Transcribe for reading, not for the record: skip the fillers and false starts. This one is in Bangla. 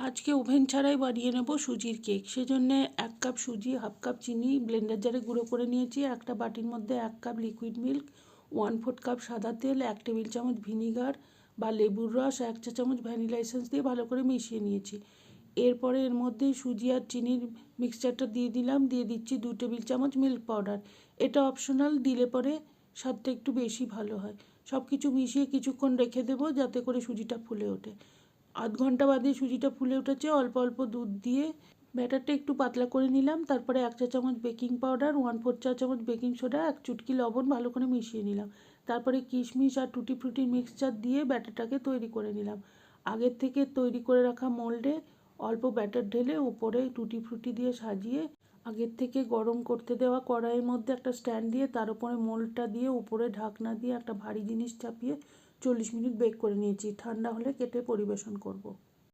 আজকে ওভেন ছাড়াই বানিয়ে নেব সুজির কেক। সেজন্যে 1 কাপ সুজি, হাফ কাপ চিনি ব্লেন্ডার জারে গুঁড়ো করে নিয়েছি। একটা বাটির মধ্যে 1 কাপ লিকুইড মিল্ক, 1/4 কাপ সাদা তেল, 1 টেবিল চামচ ভিনিগার বা লেবুর রস, 1 চা চামচ ভ্যানিলা এসেন্স দিয়ে ভালো করে মিশিয়ে নিয়েছি। এরপরে এর মধ্যে সুজি আর চিনির মিক্সচারটা দিয়ে দিলাম। দিয়ে দিচ্ছি 2 টেবিল চামচ মিল্ক পাউডার। এটা অপশনাল, দিলে পরে স্বাদটা একটু বেশি ভালো হয়। সব কিছু মিশিয়ে কিছুক্ষণ রেখে দেবো যাতে করে সুজিটা ফুলে ওঠে। আধ ঘন্টা বাদে সুজিটা ফুলে উঠেছে। অল্প অল্প দুধ দিয়ে ব্যাটারটা একটু পাতলা করে নিলাম। তারপরে 1 চা চামচ বেকিং পাউডার, 1/4 চা চামচ বেকিং সোডা, 1 চুটকি লবণ ভালো করে মিশিয়ে নিলাম। তারপরে কিশমিশ আর টুটি ফ্রুটির মিক্সচার দিয়ে ব্যাটারটাকে তৈরি করে নিলাম। আগের থেকে তৈরি করে রাখা মোল্ডে অল্প ব্যাটার ঢেলে উপরে টুটি ফ্রুটি দিয়ে সাজিয়ে আগের থেকে গরম করতে দেওয়া কড়াইয়ের মধ্যে একটা স্ট্যান্ড দিয়ে তার উপরে মোল্ডটা দিয়ে উপরে ঢাকনা দিয়ে একটা ভারী জিনিস চাপিয়ে 40 মিনিট বেক করে নিয়েছি। ঠান্ডা হলে কেটে পরিবেশন করব।